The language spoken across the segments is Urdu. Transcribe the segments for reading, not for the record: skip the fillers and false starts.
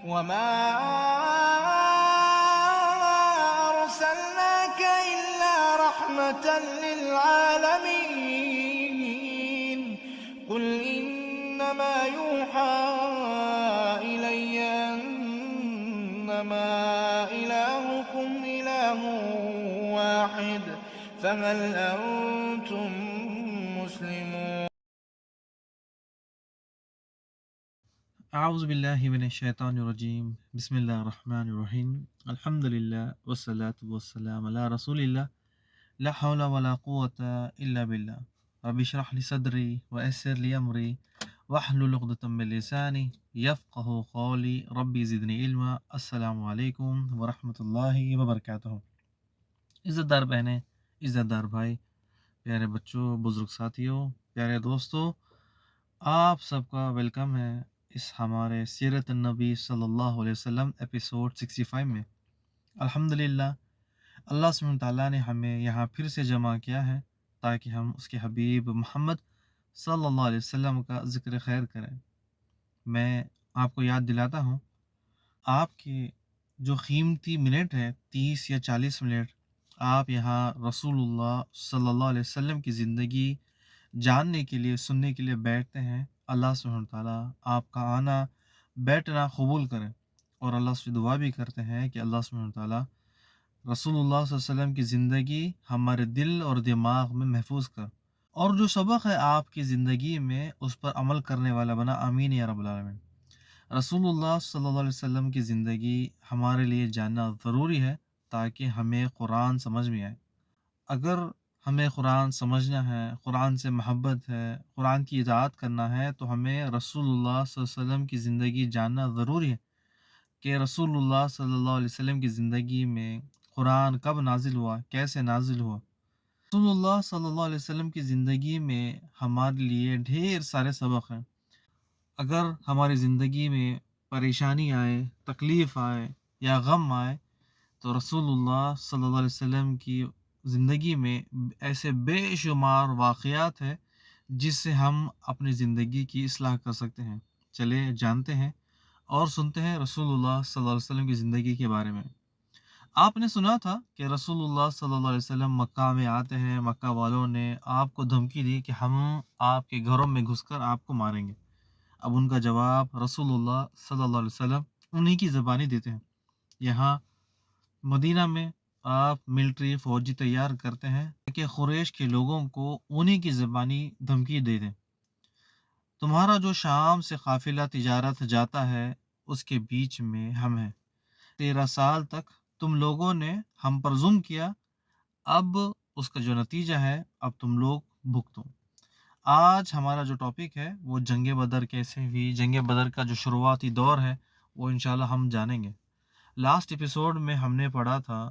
وما أرسلناك إلا رحمة للعالمين قل إنما يوحى إلي أنما إلهكم إله واحد فهل أنتم مسلمون؟ اعوذ باللہ من الشیطان الرجیم بسم اللہ الرحمن الرحیم الحمد للہ والصلاة والسلام علی رسول اللہ لا حول ولا قوة الا باللہ رب اشرح لی صدری ویسر لی امری واحلل عقدۃ من لسانی یفقہوا قولی ربی زدنی علما۔ السلام علیکم ورحمۃ اللہ وبرکاتہ۔ عزت دار بہنیں، عزت دار بھائی، پیارے بچوں، بزرگ ساتھیوں، پیارے دوستوں، آپ سب کا ویلکم ہے اس ہمارے سیرت النبی صلی اللہ علیہ وسلم ایپیسوڈ 65 میں۔ الحمدللہ اللہ سبحانہ تعالیٰ نے ہمیں یہاں پھر سے جمع کیا ہے تاکہ ہم اس کے حبیب محمد صلی اللہ علیہ وسلم کا ذکر خیر کریں۔ میں آپ کو یاد دلاتا ہوں، آپ کے جو قیمتی منٹ ہے 30 یا 40 منٹ آپ یہاں رسول اللہ صلی اللہ علیہ وسلم کی زندگی جاننے کے لیے، سننے کے لیے بیٹھتے ہیں۔ اللہ سبحانہ تعالیٰ آپ کا آنا، بیٹھنا قبول کریں، اور اللہ سے دعا بھی کرتے ہیں کہ اللہ سبحانہ تعالیٰ رسول اللہ صلی اللہ علیہ وسلم کی زندگی ہمارے دل اور دماغ میں محفوظ کر، اور جو سبق ہے آپ کی زندگی میں اس پر عمل کرنے والا بنا، آمین یا رب العالمین۔ رسول اللہ صلی اللہ علیہ وسلم کی زندگی ہمارے لیے جاننا ضروری ہے تاکہ ہمیں قرآن سمجھ میں آئے۔ اگر ہمیں قرآن سمجھنا ہے، قرآن سے محبت ہے، قرآن کی اطاعت کرنا ہے، تو ہمیں رسول اللہ صلی اللہ علیہ وسلم کی زندگی جاننا ضروری ہے کہ رسول اللہ صلی اللہ علیہ وسلم کی زندگی میں قرآن کب نازل ہوا، کیسے نازل ہوا۔ رسول اللہ صلی اللہ علیہ وسلم کی زندگی میں ہمارے لیے ڈھیر سارے سبق ہیں۔ اگر ہماری زندگی میں پریشانی آئے، تکلیف آئے یا غم آئے، تو رسول اللہ صلی اللہ علیہ وسلم کی زندگی میں ایسے بے شمار واقعات ہیں جس سے ہم اپنی زندگی کی اصلاح کر سکتے ہیں۔ چلے جانتے ہیں اور سنتے ہیں رسول اللہ صلی اللہ علیہ وسلم کی زندگی کے بارے میں۔ آپ نے سنا تھا کہ رسول اللہ صلی اللہ علیہ وسلم مکہ میں آتے ہیں، مکہ والوں نے آپ کو دھمکی دی کہ ہم آپ کے گھروں میں گھس کر آپ کو ماریں گے۔ اب ان کا جواب رسول اللہ صلی اللہ علیہ وسلم انہی کی زبانی دیتے ہیں۔ یہاں مدینہ میں آپ ملٹری فوجی تیار کرتے ہیں کہ قریش کے لوگوں کو انہی کی زبانی دھمکی دے دیں، تمہارا جو شام سے قافلہ تجارت جاتا ہے اس کے بیچ میں ہم ہیں، 13 سال تک تم لوگوں نے ہم پر ظلم کیا، اب اس کا جو نتیجہ ہے اب تم لوگ بھگتو۔ آج ہمارا جو ٹاپک ہے وہ جنگ بدر کیسے ہوئی، جنگ بدر کا جو شروعاتی دور ہے وہ انشاءاللہ ہم جانیں گے۔ لاسٹ ایپیسوڈ میں ہم نے پڑھا تھا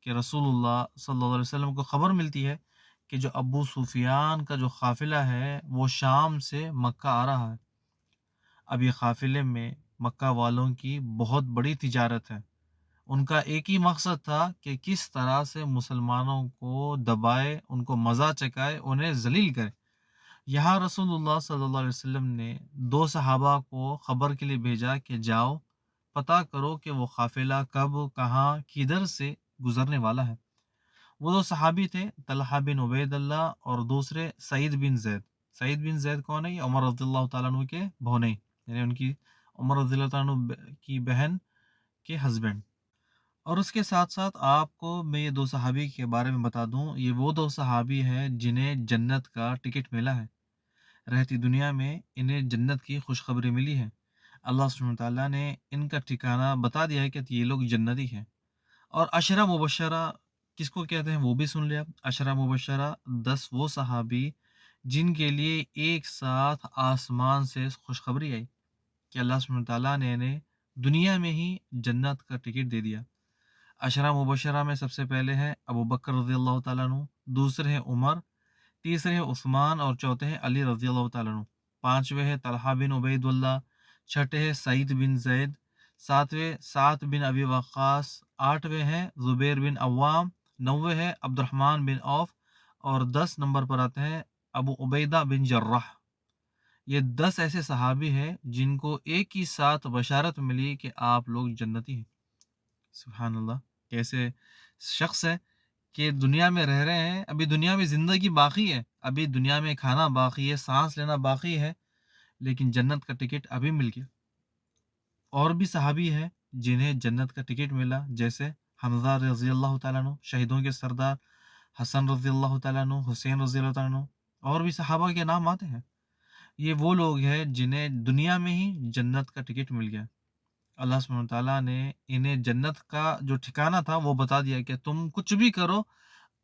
کہ رسول اللہ صلی اللہ علیہ وسلم کو خبر ملتی ہے کہ جو ابو سفیان کا جو قافلہ ہے وہ شام سے مکہ آ رہا ہے۔ اب یہ قافلے میں مکہ والوں کی بہت بڑی تجارت ہے۔ ان کا ایک ہی مقصد تھا کہ کس طرح سے مسلمانوں کو دبائے، ان کو مزہ چکائے، انہیں ذلیل کرے۔ یہاں رسول اللہ صلی اللہ علیہ وسلم نے 2 صحابہ کو خبر کے لیے بھیجا کہ جاؤ پتہ کرو کہ وہ قافلہ کب، کہاں، کدھر سے گزرنے والا ہے۔ وہ 2 صحابی تھے، طلحہ بن عبید اللہ اور دوسرے سعید بن زید۔ سعید بن زید کون ہے؟ یہ عمر رضی اللہ تعالیٰ عنہ کے بھونے، یعنی ان کی عمر رضی اللہ تعالیٰ عنہ کی بہن کے ہسبینڈ۔ اور اس کے ساتھ ساتھ آپ کو میں یہ 2 صحابی کے بارے میں بتا دوں، یہ وہ 2 صحابی ہیں جنہیں جنت کا ٹکٹ ملا ہے۔ رہتی دنیا میں انہیں جنت کی خوشخبری ملی ہے۔ اللہ سبحانہ تعالیٰ نے ان کا ٹھکانہ بتا دیا ہے کہ یہ لوگ جنتی ہیں۔ اور عشرہ مبشرہ کس کو کہتے ہیں وہ بھی سن لیا۔ عشرہ مبشرہ 10 وہ صحابی جن کے لیے ایک ساتھ آسمان سے خوشخبری آئی کہ اللہ سبحانہ تعالیٰ نے انہیں دنیا میں ہی جنت کا ٹکٹ دے دیا۔ عشرہ مبشرہ میں سب سے پہلے ہے ابو بکر رضی اللہ تعالیٰ عنہ، دوسرے ہیں عمر، تیسرے ہیں عثمان، اور چوتھے ہیں علی رضی اللہ تعالیٰ عنہ، پانچویں ہے طلحہ بن عبید اللہ، چھٹے ہیں سعید بن زید، ساتویں سعد بن ابی وقاص، آٹھویں ہیں زبیر بن عوام، نویں ہے عبد الرحمن بن عوف، اور 10 نمبر پر آتے ہیں ابو عبیدہ بن جراح۔ یہ 10 ایسے صحابی ہیں جن کو ایک ہی ساتھ بشارت ملی کہ آپ لوگ جنتی ہیں۔ سبحان اللہ، کیسے شخص ہے کہ دنیا میں رہ رہے ہیں، ابھی دنیا میں زندگی باقی ہے، ابھی دنیا میں کھانا باقی ہے، سانس لینا باقی ہے، لیکن جنت کا ٹکٹ ابھی مل گیا۔ اور بھی صحابی ہیں جنہیں جنت کا ٹکٹ ملا، جیسے حمزہ رضی اللہ تعالیٰ عنہ، شہیدوں کے سردار، حسن رضی اللہ تعالیٰ عنہ، حسین رضی اللہ تعالیٰ عنہ، اور بھی صحابہ کے نام آتے ہیں۔ یہ وہ لوگ ہیں جنہیں دنیا میں ہی جنت کا ٹکٹ مل گیا۔ اللہ سبحانہ وتعالیٰ نے انہیں جنت کا جو ٹھکانہ تھا وہ بتا دیا کہ تم کچھ بھی کرو،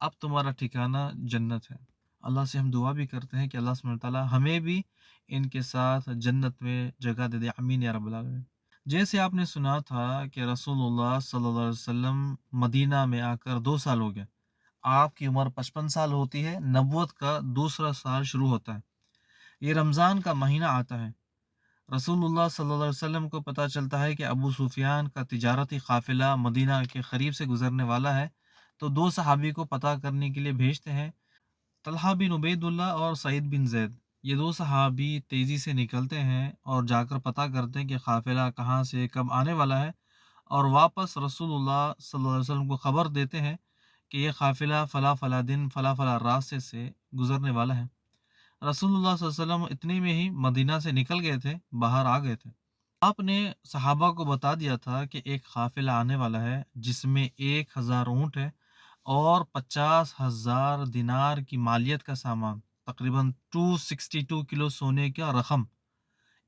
اب تمہارا ٹھکانہ جنت ہے۔ اللہ سے ہم دعا بھی کرتے ہیں کہ اللہ سبحانہ وتعالیٰ ہمیں بھی ان کے ساتھ جنت میں جگہ دے دے، آمین یا رب العالمین۔ جیسے آپ نے سنا تھا کہ رسول اللہ صلی اللہ علیہ وسلم مدینہ میں آ کر 2 سال ہو گیا، آپ کی عمر 55 سال ہوتی ہے، نبوت کا دوسرا سال شروع ہوتا ہے، یہ رمضان کا مہینہ آتا ہے۔ رسول اللہ صلی اللہ علیہ وسلم کو پتہ چلتا ہے کہ ابو سفیان کا تجارتی قافلہ مدینہ کے قریب سے گزرنے والا ہے، تو 2 صحابی کو پتہ کرنے کے لیے بھیجتے ہیں، طلحہ بن عبید اللہ اور سعید بن زید۔ یہ 2 صحابی تیزی سے نکلتے ہیں اور جا کر پتہ کرتے ہیں کہ قافلہ کہاں سے کب آنے والا ہے، اور واپس رسول اللہ صلی اللہ علیہ وسلم کو خبر دیتے ہیں کہ یہ قافلہ فلاں فلاں دن فلاں فلاں راستے سے گزرنے والا ہے۔ رسول اللہ صلی اللہ علیہ وسلم اتنے میں ہی مدینہ سے نکل گئے تھے، باہر آ گئے تھے۔ آپ نے صحابہ کو بتا دیا تھا کہ ایک قافلہ آنے والا ہے جس میں 1000 اونٹ ہے اور 50,000 دینار کی مالیت کا سامان، تقریباً 262 کلو سونے کا رقم،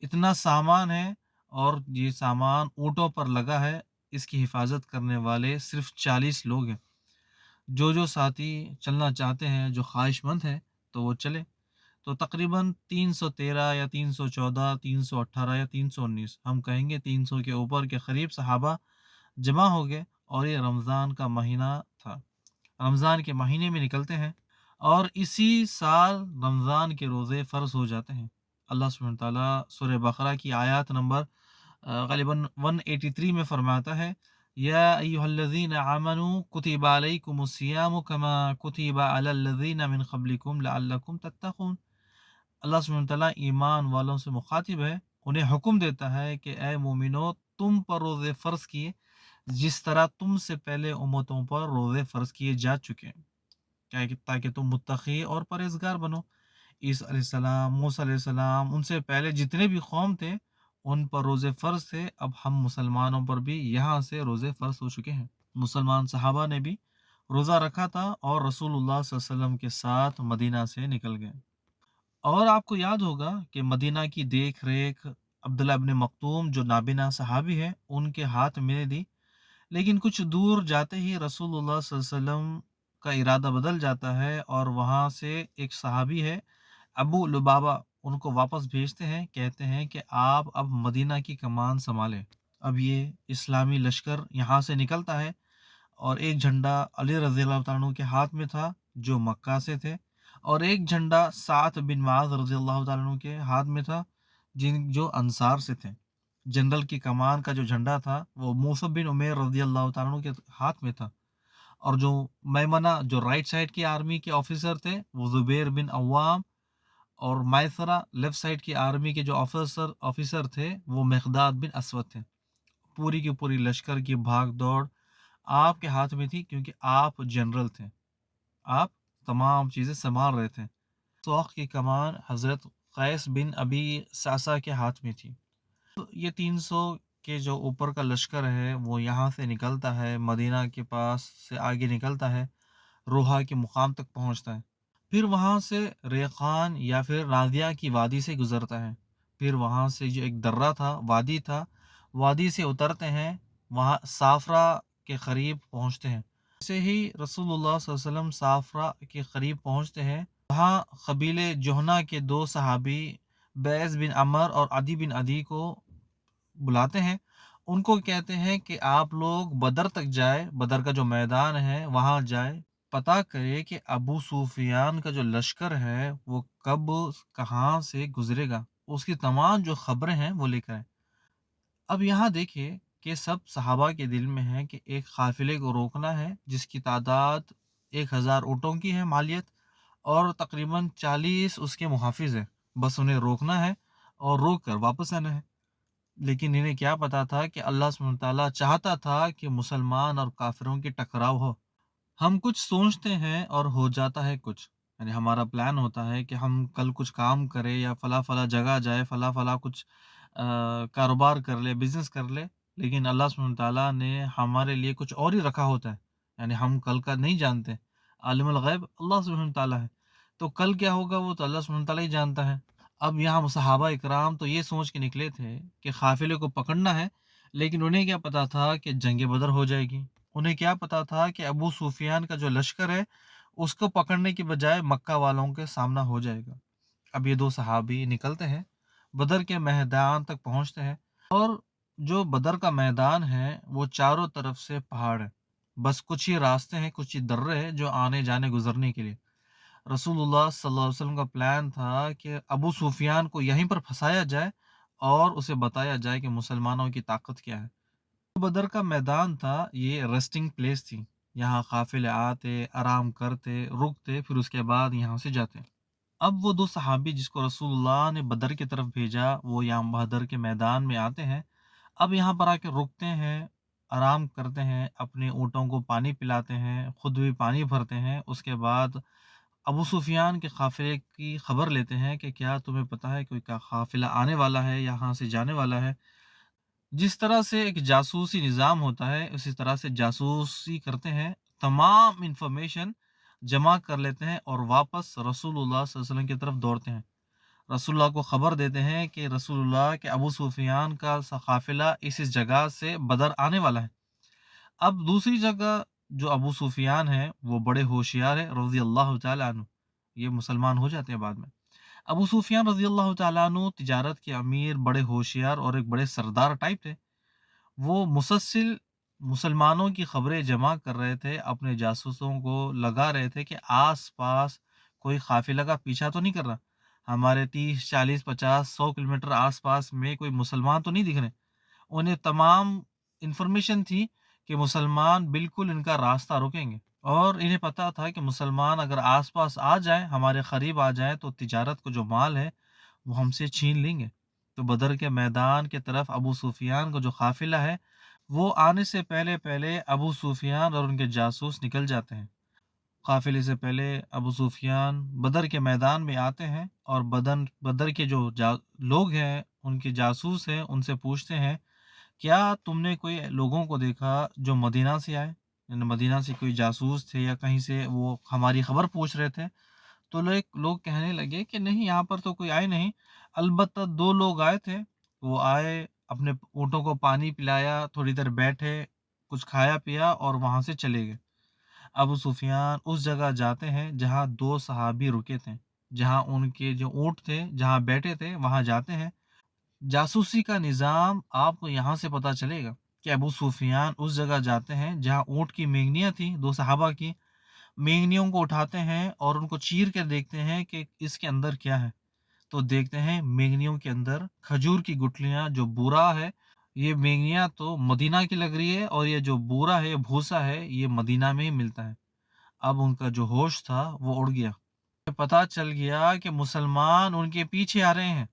اتنا سامان ہے، اور یہ سامان اونٹوں پر لگا ہے۔ اس کی حفاظت کرنے والے صرف 40 لوگ ہیں۔ جو ساتھی چلنا چاہتے ہیں، جو خواہش مند ہیں، تو وہ چلے۔ تو تقریباً 313 یا 314، 318 یا 319، ہم کہیں گے 300 کے اوپر کے قریب صحابہ جمع ہو گئے، اور یہ رمضان کا مہینہ تھا۔ رمضان کے مہینے میں نکلتے ہیں، اور اسی سال رمضان کے روزے فرض ہو جاتے ہیں۔ اللہ سبحانہ تعالیٰ سورہ بقرہ کی آیات نمبر غالباً 183 میں فرماتا ہے، یا ایھا الذین آمنوا کتب علیکم الصیام کما کتب علی الذین من قبلکم لعلکم تتقون۔ اللہ سبحانہ تعالیٰ ایمان والوں سے مخاطب ہے، انہیں حکم دیتا ہے کہ اے مومنو، تم پر روزے فرض کیے جس طرح تم سے پہلے امتوں پر روزے فرض کیے جا چکے ہیں، تاکہ تم متقی اور پرہیزگار بنو۔ عیسیٰ علیہ السلام، موسیٰ علیہ السلام، ان سے پہلے جتنے بھی قوم تھے ان پر روزے فرض تھے، اب ہم مسلمانوں پر بھی یہاں سے روزے فرض ہو چکے ہیں۔ مسلمان صحابہ نے بھی روزہ رکھا تھا اور رسول اللہ صلی اللہ علیہ وسلم کے ساتھ مدینہ سے نکل گئے۔ اور آپ کو یاد ہوگا کہ مدینہ کی دیکھ ریکھ عبداللہ ابن مکتوم جو نابینا صحابی ہے ان کے ہاتھ میں دی، لیکن کچھ دور جاتے ہی رسول اللہ صلی اللہ علیہ وسلم کا ارادہ بدل جاتا ہے، اور وہاں سے ایک صحابی ہے ابو لبابہ، ان کو واپس بھیجتے ہیں، کہتے ہیں کہ آپ اب مدینہ کی کمان سنبھالیں۔ اب یہ اسلامی لشکر یہاں سے نکلتا ہے، اور ایک جھنڈا علی رضی اللہ تعالیٰ عنہ کے ہاتھ میں تھا جو مکہ سے تھے، اور ایک جھنڈا سعد بن معاذ رضی اللہ تعالیٰ عنہ کے ہاتھ میں تھا جو انصار سے تھے۔ جنرل کی کمان کا جو جھنڈا تھا وہ مصعب بن عمیر رضی اللہ تعالیٰ عنہ کے ہاتھ میں تھا، اور جو میمنہ جو رائٹ سائڈ کی آرمی کے آفیسر تھے وہ زبیر بن عوام، اور میسرہ لیفٹ سائڈ کی آرمی کے جو آفیسر تھے وہ مقداد بن اسود تھے۔ پوری کی پوری لشکر کی بھاگ دوڑ آپ کے ہاتھ میں تھی، کیونکہ آپ جنرل تھے، آپ تمام چیزیں سنبھال رہے تھے۔ سوق کی کمان حضرت قیس بن ابی ساسا کے ہاتھ میں تھی۔ تو یہ 300 کے جو اوپر کا لشکر ہے وہ یہاں سے نکلتا ہے، مدینہ کے پاس سے آگے نکلتا ہے، روحا کے مقام تک پہنچتا ہے، پھر وہاں سے ریقان یا پھر نادیہ کی وادی سے گزرتا ہے، پھر وہاں سے جو ایک درہ تھا، وادی تھا، وادی سے اترتے ہیں، وہاں صافرہ کے قریب پہنچتے ہیں۔ ایسے ہی رسول اللہ صلی اللہ علیہ وسلم صافرہ کے قریب پہنچتے ہیں، وہاں قبیلے جوہنا کے 2 صحابی بیس بن عمر اور عدی بن عدی کو بلاتے ہیں، ان کو کہتے ہیں کہ آپ لوگ بدر تک جائے، بدر کا جو میدان ہے وہاں جائے، پتہ کرے کہ ابو سفیان کا جو لشکر ہے وہ کب کہاں سے گزرے گا، اس کی تمام جو خبریں ہیں وہ لے کر آئیں۔ اب یہاں دیکھیے کہ سب صحابہ کے دل میں ہے کہ ایک قافلے کو روکنا ہے جس کی تعداد 1000 اونٹوں کی ہے مالیت، اور تقریباً 40 اس کے محافظ ہیں، بس انہیں روکنا ہے اور روک کر واپس آنا ہے۔ لیکن انہیں کیا پتا تھا کہ اللہ سبحانہ تعالیٰ چاہتا تھا کہ مسلمان اور کافروں کی ٹکراؤ ہو۔ ہم کچھ سوچتے ہیں اور ہو جاتا ہے کچھ، یعنی ہمارا پلان ہوتا ہے کہ ہم کل کچھ کام کرے یا فلاں فلاں جگہ جائے، فلاں فلاں کچھ کاروبار کر لے، بزنس کر لے، لیکن اللہ سبحانہ تعالیٰ نے ہمارے لیے کچھ اور ہی رکھا ہوتا ہے، یعنی ہم کل کا نہیں جانتے۔ عالم الغیب اللہ سبحانہ تعالیٰ ہے، تو کل کیا ہوگا وہ تو اللہ سبحانہ تعالیٰ ہی جانتا ہے۔ اب یہاں صحابہ اکرام تو یہ سوچ کے نکلے تھے کہ قافلے کو پکڑنا ہے، لیکن انہیں کیا پتا تھا کہ جنگ بدر ہو جائے گی۔ انہیں کیا پتا تھا کہ ابو سفیان کا جو لشکر ہے اس کو پکڑنے کی بجائے مکہ والوں کے سامنا ہو جائے گا۔ اب یہ دو صحابی نکلتے ہیں، بدر کے میدان تک پہنچتے ہیں، اور جو بدر کا میدان ہے وہ چاروں طرف سے پہاڑ ہے، بس کچھ ہی راستے ہیں، کچھ ہی درے ہیں جو آنے جانے گزرنے کے لیے۔ رسول اللہ صلی اللہ علیہ وسلم کا پلان تھا کہ ابو سفیان کو یہیں پر پھنسایا جائے اور اسے بتایا جائے کہ مسلمانوں کی طاقت کیا ہے۔ بدر کا میدان تھا، یہ ریسٹنگ پلیس تھی، یہاں قافلے آتے، آرام کرتے، رکتے، پھر اس کے بعد یہاں سے جاتے۔ اب وہ دو صحابی جس کو رسول اللہ نے بدر کی طرف بھیجا وہ یہاں بدر کے میدان میں آتے ہیں۔ اب یہاں پر آ کے رکتے ہیں، آرام کرتے ہیں، اپنے اونٹوں کو پانی پلاتے ہیں، خود بھی پانی بھرتے ہیں۔ اس کے بعد ابو سفیان کے قافلے کی خبر لیتے ہیں کہ کیا تمہیں پتہ ہے کوئی قافلہ آنے والا ہے، یہاں سے جانے والا ہے۔ جس طرح سے ایک جاسوسی نظام ہوتا ہے اسی طرح سے جاسوسی کرتے ہیں، تمام انفارمیشن جمع کر لیتے ہیں اور واپس رسول اللہ صلی اللہ علیہ وسلم کی طرف دوڑتے ہیں۔ رسول اللہ کو خبر دیتے ہیں کہ رسول اللہ کے ابو سفیان کا قافلہ اس جگہ سے بدر آنے والا ہے۔ اب دوسری جگہ جو ابو سفیان ہے وہ بڑے ہوشیار ہے رضی اللہ تعالیٰ عنہ، یہ مسلمان ہو جاتے ہیں بعد میں۔ ابو سفیان رضی اللہ تعالیٰ عنہ تجارت کے امیر، بڑے ہوشیار اور ایک بڑے سردار ٹائپ تھے۔ وہ مسلسل مسلمانوں کی خبریں جمع کر رہے تھے، اپنے جاسوسوں کو لگا رہے تھے کہ آس پاس کوئی قافلہ کا پیچھا تو نہیں کر رہا، ہمارے 30 40 50 100 کلومیٹر آس پاس میں کوئی مسلمان تو نہیں دکھ رہے۔ انہیں تمام انفارمیشن تھی کہ مسلمان بالکل ان کا راستہ روکیں گے، اور انہیں پتا تھا کہ مسلمان اگر آس پاس آ جائیں، ہمارے قریب آ جائیں، تو تجارت کو جو مال ہے وہ ہم سے چھین لیں گے۔ تو بدر کے میدان کی طرف ابو سفیان کا جو قافلہ ہے وہ آنے سے پہلے پہلے ابو سفیان اور ان کے جاسوس نکل جاتے ہیں۔ قافلے سے پہلے ابو سفیان بدر کے میدان میں آتے ہیں اور بدر کے جو لوگ ہیں ان کے جاسوس ہیں ان سے پوچھتے ہیں کیا تم نے کوئی لوگوں کو دیکھا جو مدینہ سے آئے، یعنی مدینہ سے کوئی جاسوس تھے یا کہیں سے وہ ہماری خبر پوچھ رہے تھے۔ تو لوگ کہنے لگے کہ نہیں، یہاں پر تو کوئی آئے نہیں، البتہ دو لوگ آئے تھے، وہ آئے، اپنے اونٹوں کو پانی پلایا، تھوڑی دیر بیٹھے، کچھ کھایا پیا اور وہاں سے چلے گئے۔ ابو سفیان اس جگہ جاتے ہیں جہاں دو صحابی رکے تھے، جہاں ان کے جو اونٹ تھے جہاں بیٹھے تھے وہاں جاتے ہیں۔ جاسوسی کا نظام آپ کو یہاں سے پتہ چلے گا کہ ابو سفیان اس جگہ جاتے ہیں جہاں اونٹ کی مینگنیاں تھیں، دو صحابہ کی مینگنیوں کو اٹھاتے ہیں اور ان کو چیر کے دیکھتے ہیں کہ اس کے اندر کیا ہے۔ تو دیکھتے ہیں مینگنیوں کے اندر کھجور کی گٹلیاں، جو بورا ہے، یہ مینگنیاں تو مدینہ کی لگ رہی ہے، اور یہ جو بورا ہے، بھوسا ہے، یہ مدینہ میں ہی ملتا ہے۔ اب ان کا جو ہوش تھا وہ اڑ گیا، پتہ چل گیا کہ مسلمان ان کے پیچھے آ رہے ہیں،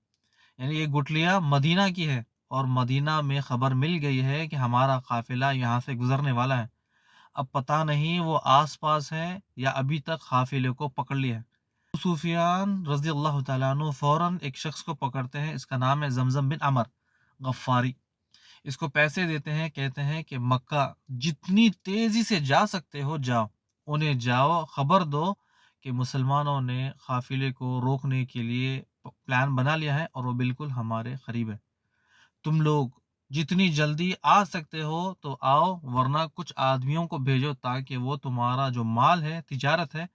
یعنی یہ گٹلیاں مدینہ کی ہے، اور مدینہ میں خبر مل گئی ہے کہ ہمارا قافلہ یہاں سے گزرنے والا ہے۔ اب پتہ نہیں وہ آس پاس ہے یا ابھی تک قافلے کو پکڑ لیا ہے۔ ابو سفیان رضی اللہ تعالیٰ عنہ فوراً ایک شخص کو پکڑتے ہیں، اس کا نام ہے زمزم بن عمر غفاری۔ اس کو پیسے دیتے ہیں، کہتے ہیں کہ مکہ جتنی تیزی سے جا سکتے ہو جاؤ، انہیں جاؤ، خبر دو کہ مسلمانوں نے قافلے کو روکنے کے لیے پلان بنا لیا ہے اور وہ بالکل ہمارے قریب ہے۔ تم لوگ جتنی جلدی آ سکتے ہو تو آؤ، ورنہ کچھ آدمیوں کو بھیجو تاکہ وہ تمہارا جو مال ہے، تجارت ہے،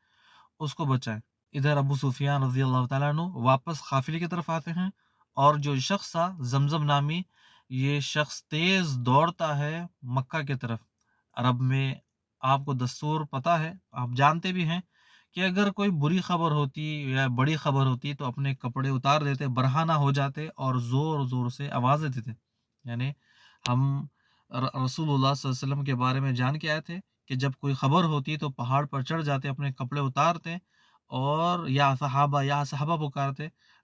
اس کو بچائے۔ ادھر ابو سفیان رضی اللہ تعالیٰ عنہ واپس قافلے کی طرف آتے ہیں، اور جو شخص تھا زمزم نامی، یہ شخص تیز دوڑتا ہے مکہ کی طرف۔ عرب میں آپ کو دستور پتہ ہے، آپ جانتے بھی ہیں کہ اگر کوئی بری خبر ہوتی یا بڑی خبر ہوتی تو اپنے کپڑے اتار دیتے، برہنہ ہو جاتے اور زور زور سے آوازیں دیتے۔ یعنی ہم رسول اللہ صلی اللہ علیہ وسلم کے بارے میں جان کے آئے تھے کہ جب کوئی خبر ہوتی تو پہاڑ پر چڑھ جاتے، اپنے کپڑے اتارتے اور یا صحابہ پکارتے،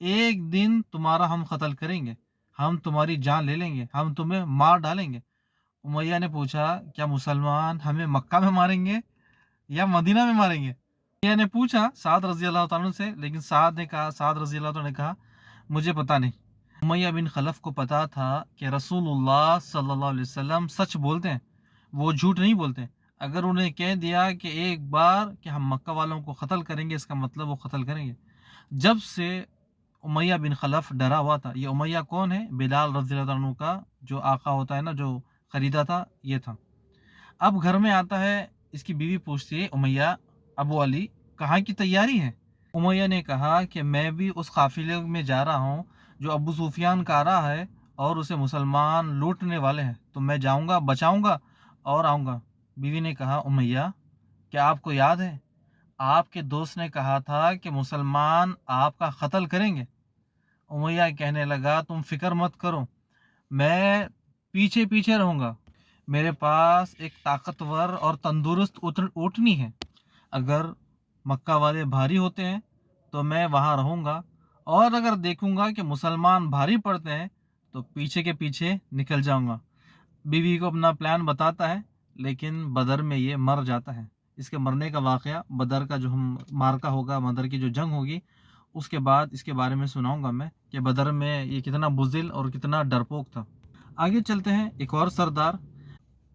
ایک دن تمہارا ہم قتل کریں گے، ہم تمہاری جان لے لیں گے، ہم تمہیں مار ڈالیں گے۔ امیہ نے پوچھا کیا مسلمان ہمیں مکہ میں ماریں گے یا مدینہ میں ماریں گے؟ امیہ نے پوچھا سعد رضی اللہ تعالیٰ سے، لیکن سعد رضی اللہ تعالیٰ نے کہا مجھے پتہ نہیں۔ امیہ بن خلف کو پتا تھا کہ رسول اللہ صلی اللہ علیہ وسلم سچ بولتے ہیں، وہ جھوٹ نہیں بولتے۔ اگر انہیں کہہ دیا کہ ایک بار کہ ہم مکہ والوں کو قتل کریں گے، اس کا مطلب وہ قتل کریں گے۔ جب سے امیہ بن خلف ڈرا ہوا تھا، یہ امیہ کون ہے؟ بلال رضی اللہ عنہ کا جو آقا ہوتا ہے نا، جو خریدا تھا، یہ تھا۔ اب گھر میں آتا ہے، اس کی بیوی پوچھتی ہے امیہ ابو علی کہاں کی تیاری ہے؟ امیہ نے کہا کہ میں بھی اس قافلے میں جا رہا ہوں جو ابو سفیان کا آ رہا ہے اور اسے مسلمان لوٹنے والے ہیں، تو میں جاؤں گا، بچاؤں گا اور آؤں گا۔ بیوی نے کہا امیہ کیا آپ کو یاد ہے آپ کے دوست نے کہا تھا کہ مسلمان آپ کا قتل کریں گے؟ امیہ کہنے لگا تم فکر مت کرو، میں پیچھے پیچھے رہوں گا، میرے پاس ایک طاقتور اور تندرست اونٹنی ہے، اگر مکہ والے بھاری ہوتے ہیں تو میں وہاں رہوں گا، اور اگر دیکھوں گا کہ مسلمان بھاری پڑتے ہیں تو پیچھے کے پیچھے نکل جاؤں گا۔ بیوی کو اپنا پلان بتاتا ہے، لیکن بدر میں یہ مر جاتا ہے۔ اس کے مرنے کا واقعہ بدر کا جو ہم مارکا ہوگا، بدر کی جو جنگ ہوگی، اس کے بعد اس کے بارے میں سناؤں گا میں کہ بدر میں یہ کتنا بزدل اور کتنا ڈرپوک تھا۔ آگے چلتے ہیں، ایک اور سردار۔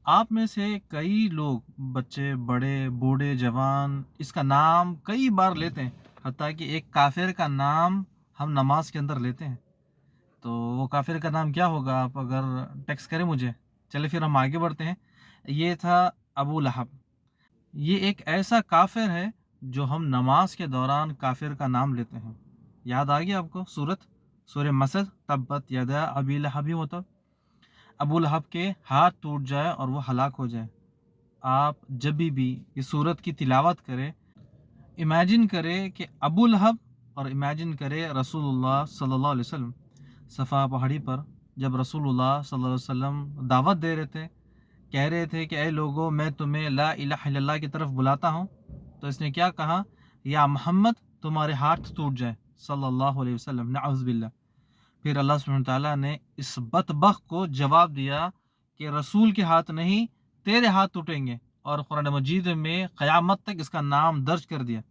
آپ میں سے کئی لوگ، بچے، بڑے، بوڑھے، جوان، اس کا نام کئی بار لیتے ہیں، حتیٰ کہ ایک کافر کا نام ہم نماز کے اندر لیتے ہیں۔ تو وہ کافر کا نام کیا ہوگا؟ آپ اگر ٹیکسٹ کریں مجھے۔ چلے پھر ہم آگے بڑھتے ہیں۔ یہ تھا ابو لہب۔ یہ ایک ایسا کافر ہے جو ہم نماز کے دوران کافر کا نام لیتے ہیں۔ یاد آ گیا آپ کو سورہ مسد، تبت یدا ابی لہب وتب۔ ابو لہب کے ہاتھ ٹوٹ جائے اور وہ ہلاک ہو جائے۔ آپ جب بھی یہ سورت کی تلاوت کریں، امیجن کرے کہ ابو لہب، اور امیجن کرے رسول اللہ صلی اللہ علیہ وسلم صفا پہاڑی پر جب رسول اللہ صلی اللہ علیہ وسلم دعوت دے رہے تھے، کہہ رہے تھے کہ اے لوگوں میں تمہیں لا الہ الا اللہ کی طرف بلاتا ہوں، تو اس نے کیا کہا؟ یا محمد تمہارے ہاتھ ٹوٹ جائے صلی اللہ علیہ وسلم، نعوذ باللہ۔ پھر اللہ سبحانہ تعالیٰ نے اس بدبخت کو جواب دیا کہ رسول کے ہاتھ نہیں، تیرے ہاتھ ٹوٹیں گے، اور قرآن مجید میں قیامت تک اس کا نام درج کر دیا۔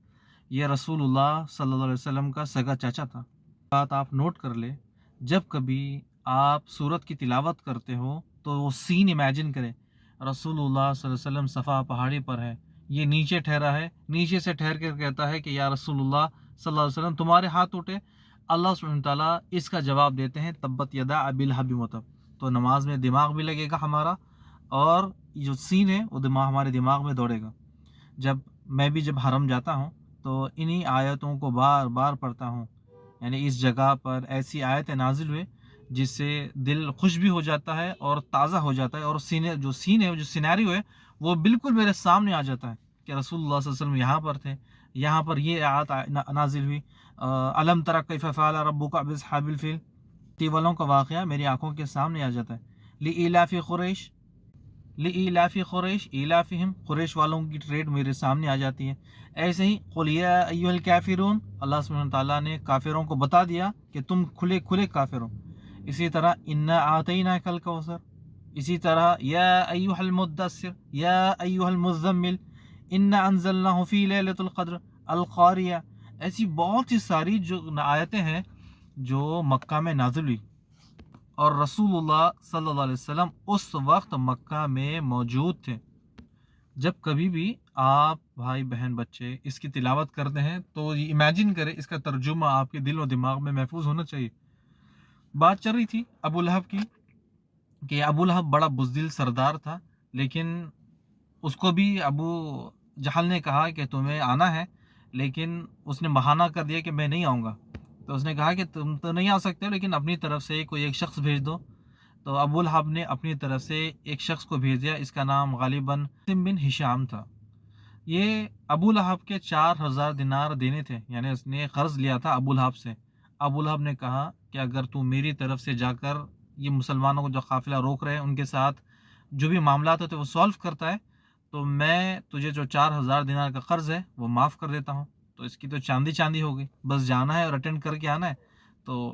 یہ رسول اللہ صلی اللہ علیہ وسلم کا سگا چاچا تھا۔ بات آپ نوٹ کر لیں، جب کبھی آپ سورت کی تلاوت کرتے ہو تو وہ سین امیجن کریں، رسول اللہ صلی اللہ علیہ وسلم صفا پہاڑی پر ہے، یہ نیچے ٹھہرا ہے، نیچے سے ٹھہر کر کہتا ہے کہ یا رسول اللہ صلی اللہ علیہ وسلم تمہارے ہاتھ ٹوٹے۔ اللہ سبحانہ تعالیٰ اس کا جواب دیتے ہیں تبت یدا ابی لہب وتب۔ تو نماز میں دماغ بھی لگے گا ہمارا، اور جو سین ہے وہ ہمارے دماغ میں دوڑے گا۔ میں بھی جب حرم جاتا ہوں تو انہی آیتوں کو بار بار پڑھتا ہوں، یعنی اس جگہ پر ایسی آیتیں نازل ہوئے جس سے دل خوش بھی ہو جاتا ہے اور تازہ ہو جاتا ہے، اور جو سینیریو ہے وہ بالکل میرے سامنے آ جاتا ہے کہ رسول اللہ صلی اللہ علیہ وسلم یہاں پر تھے، یہاں پر یہ آیت نازل ہوئی، الم تر کیف فعل ربک باصحاب الفیل۔ تیولوں کا واقعہ میری آنکھوں کے سامنے آ جاتا ہے۔ لإیلاف قریش، لإیلاف قریش ایلافہم، قریش والوں کی ٹریڈ میرے سامنے آ جاتی ہے۔ ایسے ہی قل یا ایھا الکافرون، اللہ سبحانہ تعالیٰ نے کافروں کو بتا دیا کہ تم کھلے کھلے کافر ہو۔ اسی طرح انا اعطیناک الکوثر، اسی طرح یا ایھا المدثر یا ایھا المزمل انا انزلناہ فی لیلۃ القدر، القاریہ۔ ایسی بہت سی ساری جو آیتیں ہیں جو مکہ میں نازل ہوئی، اور رسول اللہ صلی اللہ علیہ وسلم اس وقت مکہ میں موجود تھے۔ جب کبھی بھی آپ بھائی بہن بچے اس کی تلاوت کرتے ہیں تو امیجن کریں، اس کا ترجمہ آپ کے دل و دماغ میں محفوظ ہونا چاہیے۔ بات چل رہی تھی ابو لہب کی کہ ابو لہب بڑا بزدل سردار تھا، لیکن اس کو بھی ابو جہل نے کہا کہ تمہیں آنا ہے، لیکن اس نے بہانہ کر دیا کہ میں نہیں آؤں گا۔ تو اس نے کہا کہ تم تو نہیں آ سکتے، لیکن اپنی طرف سے کوئی ایک شخص بھیج دو۔ تو ابو لہب نے اپنی طرف سے ایک شخص کو بھیج دیا، اس کا نام غالباً بن ہشام تھا۔ یہ ابو لہب کے 4000 دینار دینے تھے، یعنی اس نے قرض لیا تھا ابو لہب سے۔ ابو لہب نے کہا کہ اگر تو میری طرف سے جا کر یہ مسلمانوں کو جو قافلہ روک رہے ہیں ان کے ساتھ جو بھی معاملات ہوتے ہیں وہ سولو کرتا ہے، تو میں تجھے جو 4000 دینار کا قرض ہے وہ معاف کر دیتا ہوں۔ تو اس کی تو چاندی ہو گئی، بس جانا ہے اور اٹینڈ کر کے آنا ہے۔ تو